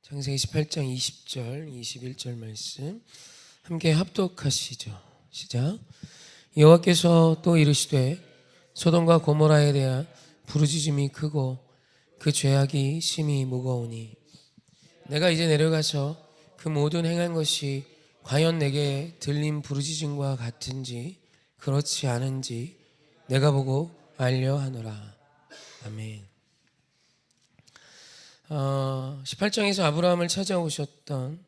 창세기 18장 20절, 21절 말씀 함께 합독하시죠. 시작. 여호와께서 또 이르시되 소돔과 고모라에 대한 부르짖음이 크고 그 죄악이 심히 무거우니 내가 이제 내려가서 그 모든 행한 것이 과연 내게 들린 부르짖음과 같은지 그렇지 않은지 내가 보고 알려 하노라. 아멘. 18장에서 아브라함을 찾아오셨던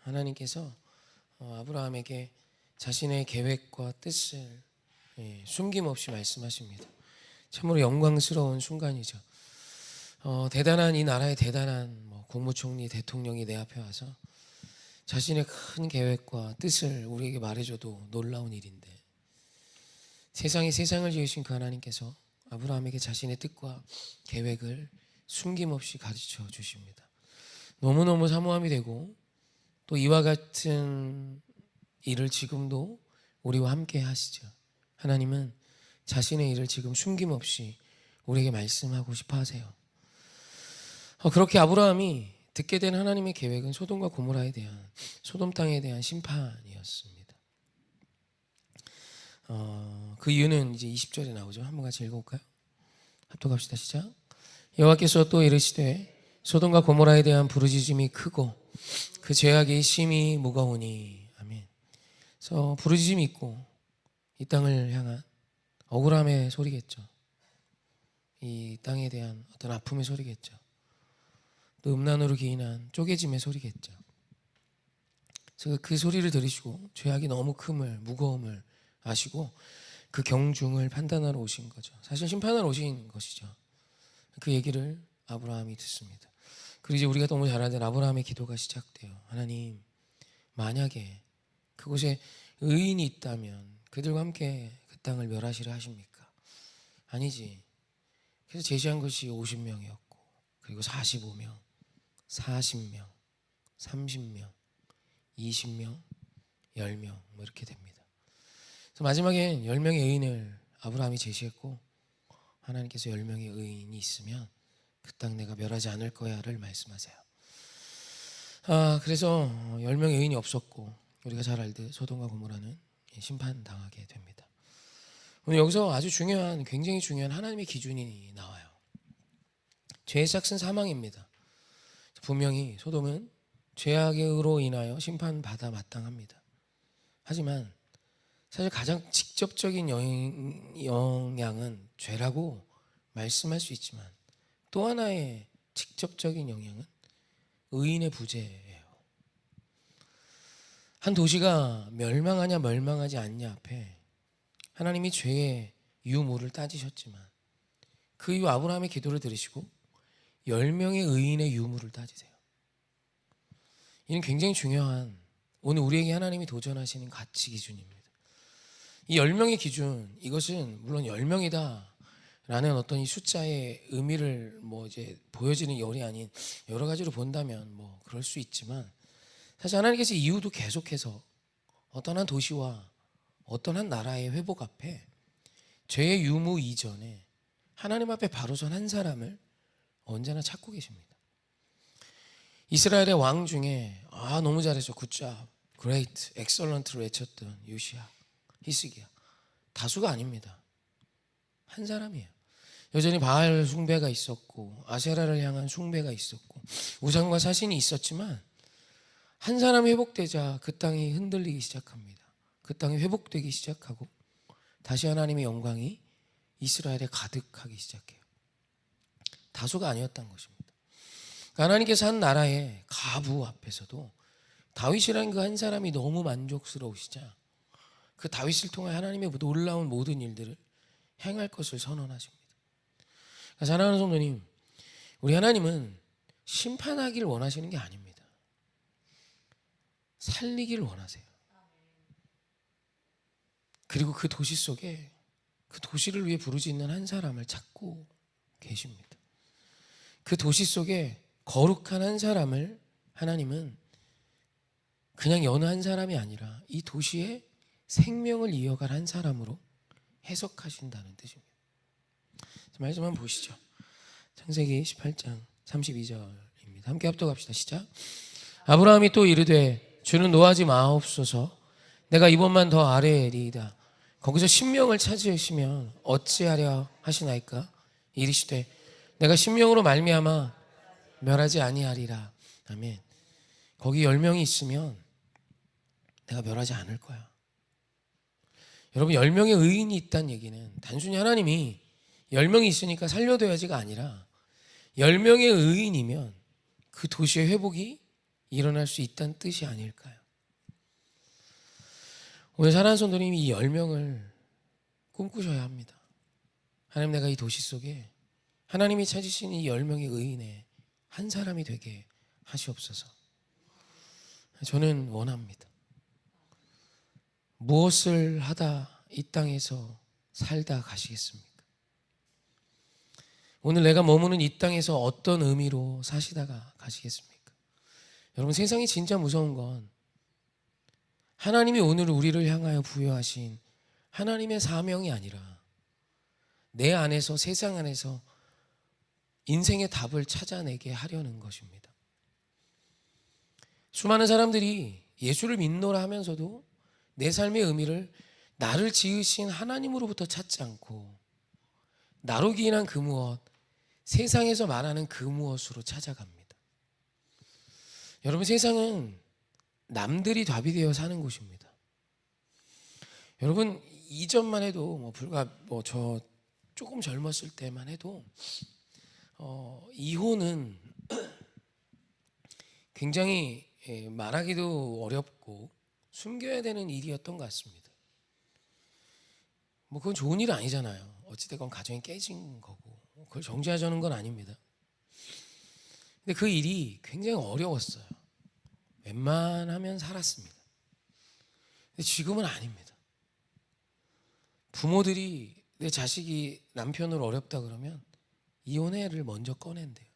하나님께서 아브라함에게 자신의 계획과 뜻을 숨김없이 말씀하십니다. 참으로 영광스러운 순간이죠. 대단한 이 나라의 대단한 국무총리, 대통령이 내 앞에 와서 자신의 큰 계획과 뜻을 우리에게 말해줘도 놀라운 일인데, 세상에 세상을 지으신 그 하나님께서 아브라함에게 자신의 뜻과 계획을 숨김없이 가르쳐 주십니다. 너무너무 사모함이 되고, 또 이와 같은 일을 지금도 우리와 함께 하시죠. 하나님은 자신의 일을 지금 숨김없이 우리에게 말씀하고 싶어 하세요. 그렇게 아브라함이 듣게 된 하나님의 계획은 소돔과 고모라에 대한, 소돔 땅에 대한 심판이었습니다. 그 이유는 이제 20절에 나오죠. 한번 같이 읽어볼까요? 합독합시다. 시작. 여호와께서 또 이르시되 소돔과 고모라에 대한 부르짖음이 크고 그 죄악이 심히 무거우니. 아멘. 그래서 부르짖음이 있고 이 땅을 향한 억울함의 소리겠죠. 이 땅에 대한 어떤 아픔의 소리겠죠. 또 음란으로 기인한 쪼개짐의 소리겠죠. 그래서 그 소리를 들으시고 죄악이 너무 큼을, 무거움을 아시고 그 경중을 판단하러 오신 거죠. 사실 심판하러 오신 것이죠. 그 얘기를 아브라함이 듣습니다. 그리고 이제 우리가 너무 잘 아는 아브라함의 기도가 시작돼요. 하나님, 만약에 그곳에 의인이 있다면 그들과 함께 그 땅을 멸하시려 하십니까? 아니지. 그래서 제시한 것이 50명이었고, 그리고 45명, 40명, 30명, 20명, 10명 이렇게 됩니다. 그래서 마지막엔 10명의 의인을 아브라함이 제시했고, 하나님께서 10명의 의인이 있으면 그 땅 내가 멸하지 않을 거야를 말씀하세요. 그래서 10명의 의인이 없었고, 우리가 잘 알듯 소돔과 고모라는 심판당하게 됩니다. 오늘 여기서 아주 중요한, 굉장히 중요한 하나님의 기준이 나와요. 죄의 삭은 사망입니다. 분명히 소돔은 죄악으로 인하여 심판받아 마땅합니다. 하지만 사실 가장 직접적인 영향은 죄라고 말씀할 수 있지만, 또 하나의 직접적인 영향은 의인의 부재예요. 한 도시가 멸망하냐 멸망하지 않냐 앞에 하나님이 죄의 유무를 따지셨지만, 그 이후 아브라함의 기도를 들으시고 10명의 의인의 유무를 따지세요. 이는 굉장히 중요한, 오늘 우리에게 하나님이 도전하시는 가치 기준입니다. 이 10명의 기준, 이것은 물론 10명이다 라는 어떤 이 숫자의 의미를 이제 보여지는 열이 아닌 여러 가지로 본다면 그럴 수 있지만, 사실 하나님께서 이후도 계속해서 어떤 한 도시와 어떤 한 나라의 회복 앞에 죄의 유무 이전에 하나님 앞에 바로 선 한 사람을 언제나 찾고 계십니다. 이스라엘의 왕 중에 너무 잘했어, 굿잡, 그레이트, 엑설런트로 외쳤던 요시야, 히스기야, 다수가 아닙니다. 한 사람이에요. 여전히 바알 숭배가 있었고 아세라를 향한 숭배가 있었고 우상과 사신이 있었지만, 한 사람이 회복되자 그 땅이 흔들리기 시작합니다. 그 땅이 회복되기 시작하고 다시 하나님의 영광이 이스라엘에 가득하기 시작해요. 다수가 아니었던 것입니다. 하나님께서 한 나라의 가부 앞에서도 다윗이라는 그 한 사람이 너무 만족스러우시자 그 다윗을 통해 하나님의 놀라운 모든 일들을 행할 것을 선언하십니다. 사랑하는 성도님, 우리 하나님은 심판하기를 원하시는 게 아닙니다. 살리기를 원하세요. 그리고 그 도시 속에 그 도시를 위해 부르짖는 한 사람을 찾고 계십니다. 그 도시 속에 거룩한 한 사람을 하나님은 그냥 여느 한 사람이 아니라 이 도시의 생명을 이어갈 한 사람으로 해석하신다는 뜻입니다. 말씀 한번 보시죠. 창세기 18장 32절입니다. 함께 합독합시다. 시작. 아브라함이 또 이르되 주는 노하지 마옵소서. 내가 이번만 더 아래리이다. 거기서 신명을 찾으시면 어찌하려 하시나이까? 이르시되 내가 신명으로 말미암아 멸하지 아니하리라. 아멘. 거기 10명이 있으면 내가 멸하지 않을 거야. 여러분, 10명의 의인이 있다는 얘기는 단순히 하나님이 10명이 있으니까 살려둬야지가 아니라 10명의 의인이면 그 도시의 회복이 일어날 수 있다는 뜻이 아닐까요? 오늘 사랑하는 성도님이 이 10명을 꿈꾸셔야 합니다. 하나님, 내가 이 도시 속에 하나님이 찾으신 이 10명의 의인의 한 사람이 되게 하시옵소서. 저는 원합니다. 무엇을 하다 이 땅에서 살다 가시겠습니까? 오늘 내가 머무는 이 땅에서 어떤 의미로 사시다가 가시겠습니까? 여러분, 세상이 진짜 무서운 건 하나님이 오늘 우리를 향하여 부여하신 하나님의 사명이 아니라 내 안에서, 세상 안에서 인생의 답을 찾아내게 하려는 것입니다. 수많은 사람들이 예수를 믿노라 하면서도 내 삶의 의미를 나를 지으신 하나님으로부터 찾지 않고 나로 기인한 그 무엇, 세상에서 말하는 그 무엇으로 찾아갑니다. 여러분, 세상은 남들이 답이 되어 사는 곳입니다. 여러분, 이전만 해도 불과 저 조금 젊었을 때만 해도 이혼은 굉장히 말하기도 어렵고 숨겨야 되는 일이었던 것 같습니다. 그건 좋은 일 아니잖아요. 어찌됐건 가정이 깨진 거고 그걸 정죄하자는 건 아닙니다. 근데 그 일이 굉장히 어려웠어요. 웬만하면 살았습니다. 근데 지금은 아닙니다. 부모들이 내 자식이 남편으로 어렵다 그러면 이혼해를 먼저 꺼낸대요.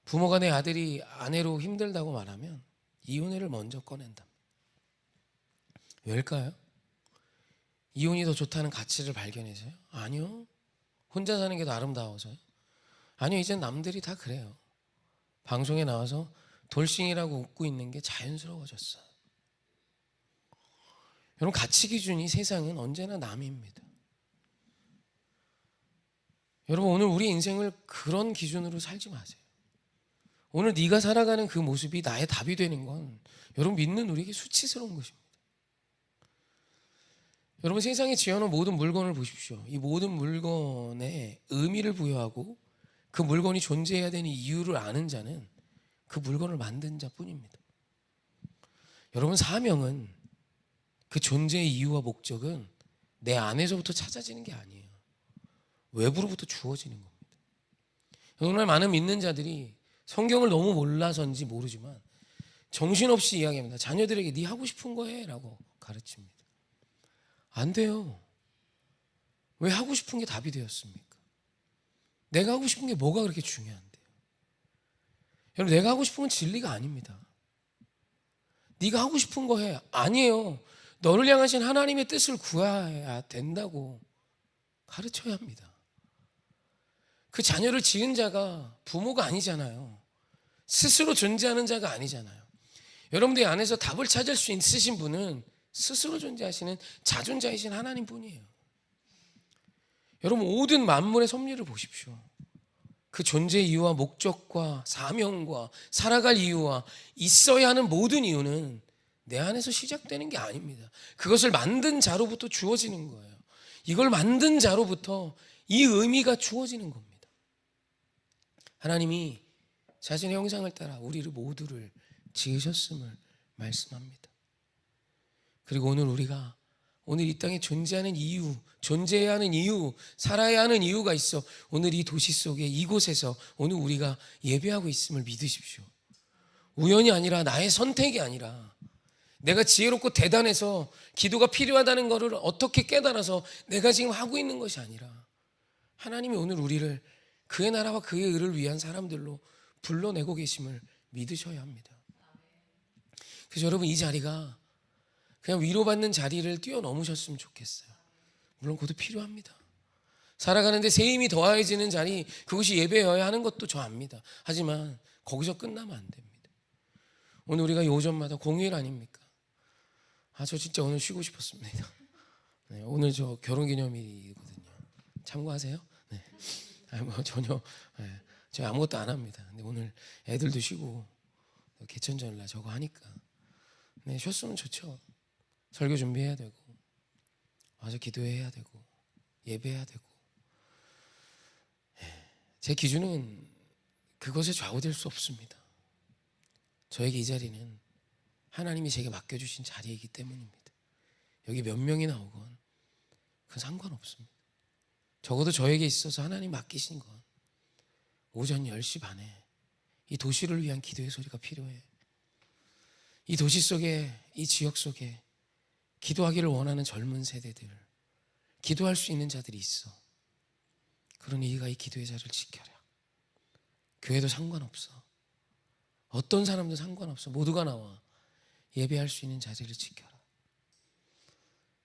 부모가 내 아들이 아내로 힘들다고 말하면 이혼해를 먼저 꺼낸다. 왜일까요? 이혼이 더 좋다는 가치를 발견해서요? 아니요. 혼자 사는 게 더 아름다워서요? 아니요. 이젠 남들이 다 그래요. 방송에 나와서 돌싱이라고 웃고 있는 게 자연스러워졌어요. 여러분, 가치 기준이 세상은 언제나 남입니다. 여러분, 오늘 우리 인생을 그런 기준으로 살지 마세요. 오늘 네가 살아가는 그 모습이 나의 답이 되는 건 여러분 믿는 우리에게 수치스러운 것입니다. 여러분, 세상에 지어놓은 모든 물건을 보십시오. 이 모든 물건에 의미를 부여하고 그 물건이 존재해야 되는 이유를 아는 자는 그 물건을 만든 자뿐입니다. 여러분, 사명은 그 존재의 이유와 목적은 내 안에서부터 찾아지는 게 아니에요. 외부로부터 주어지는 겁니다. 오늘 많은 믿는 자들이 성경을 너무 몰라서인지 모르지만 정신없이 이야기합니다. 자녀들에게 네 하고 싶은 거 해 라고 가르칩니다. 안 돼요. 왜 하고 싶은 게 답이 되었습니까? 내가 하고 싶은 게 뭐가 그렇게 중요한데요? 여러분, 내가 하고 싶은 건 진리가 아닙니다. 네가 하고 싶은 거 해. 아니에요. 너를 향하신 하나님의 뜻을 구해야 된다고 가르쳐야 합니다. 그 자녀를 지은 자가 부모가 아니잖아요. 스스로 존재하는 자가 아니잖아요. 여러분들 안에서 답을 찾을 수 있으신 분은 스스로 존재하시는 자존자이신 하나님뿐이에요. 여러분, 모든 만물의 섭리를 보십시오. 그 존재의 이유와 목적과 사명과 살아갈 이유와 있어야 하는 모든 이유는 내 안에서 시작되는 게 아닙니다. 그것을 만든 자로부터 주어지는 거예요. 이걸 만든 자로부터 이 의미가 주어지는 겁니다. 하나님이 자신의 형상을 따라 우리를 모두를 지으셨음을 말씀합니다. 그리고 오늘 우리가 오늘 이 땅에 존재하는 이유, 존재해야 하는 이유, 살아야 하는 이유가 있어. 오늘 이 도시 속에 이곳에서 오늘 우리가 예배하고 있음을 믿으십시오. 우연이 아니라 나의 선택이 아니라 내가 지혜롭고 대단해서 기도가 필요하다는 것을 어떻게 깨달아서 내가 지금 하고 있는 것이 아니라 하나님이 오늘 우리를 그의 나라와 그의 의를 위한 사람들로 불러내고 계심을 믿으셔야 합니다. 그래서 여러분, 이 자리가 그냥 위로받는 자리를 뛰어넘으셨으면 좋겠어요. 물론 그것도 필요합니다. 살아가는데 새 힘이 더해지는 자리, 그것이 예배여야 하는 것도 저 압니다. 하지만 거기서 끝나면 안 됩니다. 오늘 우리가 요점마다 공휴일 아닙니까? 저 진짜 오늘 쉬고 싶었습니다. 네, 오늘 저 결혼기념일이거든요. 참고하세요. 네. 뭐 전혀 저 아무것도 안 합니다. 근데 오늘 애들도 쉬고 개천절날 저거 하니까 네, 쉬었으면 좋죠. 설교 준비해야 되고 와서 기도해야 되고 예배해야 되고. 제 기준은 그것에 좌우될 수 없습니다. 저에게 이 자리는 하나님이 제게 맡겨주신 자리이기 때문입니다. 여기 몇 명이 나오건 그건 상관없습니다. 적어도 저에게 있어서 하나님 맡기신 건 오전 10시 반에 이 도시를 위한 기도의 소리가 필요해. 이 도시 속에, 이 지역 속에 기도하기를 원하는 젊은 세대들, 기도할 수 있는 자들이 있어. 그러니 네가 이 기도의 자리를 지켜라. 교회도 상관없어. 어떤 사람도 상관없어. 모두가 나와 예배할 수 있는 자리를 지켜라.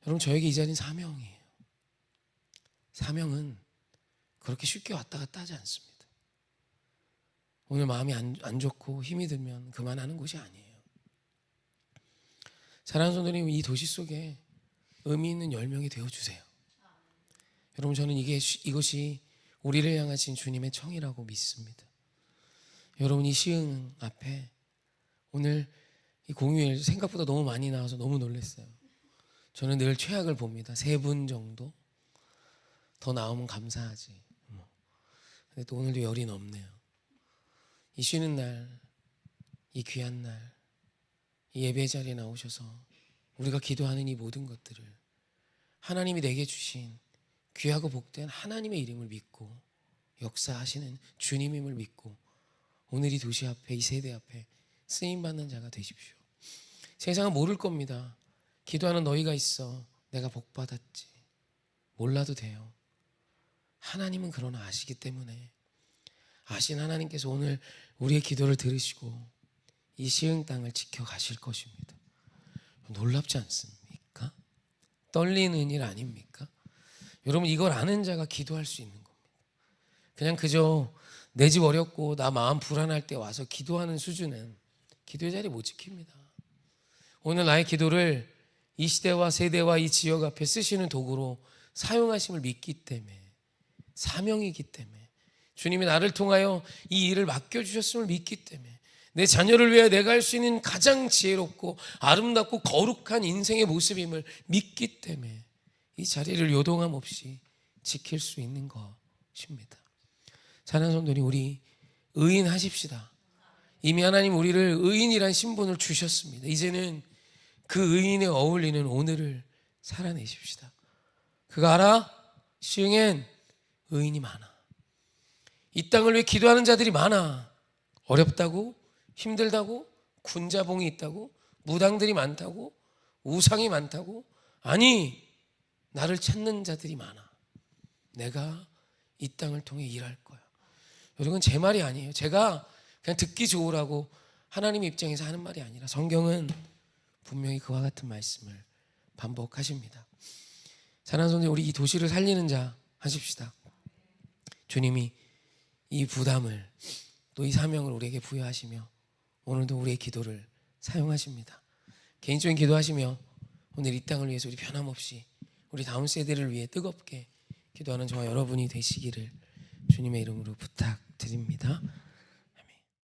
여러분, 저에게 이 자리는 사명이에요. 사명은 그렇게 쉽게 왔다 갔다 하지 않습니다. 오늘 마음이 안 좋고 힘이 들면 그만하는 곳이 아니에요. 사랑하는 성도님, 이 도시 속에 의미 있는 10명이 되어주세요. 여러분, 저는 이것이 우리를 향하신 주님의 청이라고 믿습니다. 여러분, 이 시흥 앞에 오늘 이 공휴일 생각보다 너무 많이 나와서 너무 놀랐어요. 저는 늘 최악을 봅니다. 3분 정도 더 나오면 감사하지. 근데 또 오늘도 열이 넘네요. 이 쉬는 날, 이 귀한 날, 이 예배 자리에 나오셔서 우리가 기도하는 이 모든 것들을 하나님이 내게 주신 귀하고 복된 하나님의 이름을 믿고 역사하시는 주님임을 믿고 오늘 이 도시 앞에, 이 세대 앞에 쓰임받는 자가 되십시오. 세상은 모를 겁니다. 기도하는 너희가 있어 내가 복받았지. 몰라도 돼요. 하나님은 그러나 아시기 때문에 아신 하나님께서 오늘 우리의 기도를 들으시고 이 시흥 땅을 지켜가실 것입니다. 놀랍지 않습니까? 떨리는 일 아닙니까? 여러분, 이걸 아는 자가 기도할 수 있는 겁니다. 그냥 그저 내 집 어렵고 나 마음 불안할 때 와서 기도하는 수준은 기도의 자리 못 지킵니다. 오늘 나의 기도를 이 시대와 세대와 이 지역 앞에 쓰시는 도구로 사용하심을 믿기 때문에, 사명이기 때문에, 주님이 나를 통하여 이 일을 맡겨주셨음을 믿기 때문에, 내 자녀를 위해 내가 할 수 있는 가장 지혜롭고 아름답고 거룩한 인생의 모습임을 믿기 때문에 이 자리를 요동함 없이 지킬 수 있는 것입니다. 사랑하는 성도님, 우리 의인하십시다. 이미 하나님 우리를 의인이란 신분을 주셨습니다. 이제는 그 의인에 어울리는 오늘을 살아내십시다. 그거 알아? 시흥엔 의인이 많아. 이 땅을 위해 기도하는 자들이 많아. 어렵다고, 힘들다고, 군자봉이 있다고, 무당들이 많다고, 우상이 많다고, 아니, 나를 찾는 자들이 많아. 내가 이 땅을 통해 일할 거야. 여러분, 제 말이 아니에요. 제가 그냥 듣기 좋으라고 하나님 입장에서 하는 말이 아니라 성경은 분명히 그와 같은 말씀을 반복하십니다. 사랑하는 성도님, 우리 이 도시를 살리는 자 하십시다. 주님이 이 부담을 또 이 사명을 우리에게 부여하시며 오늘도 우리의 기도를 사용하십니다. 개인적인 기도하시며 오늘 이 땅을 위해서 우리 변함없이 우리 다음 세대를 위해 뜨겁게 기도하는 저와 여러분이 되시기를 주님의 이름으로 부탁드립니다.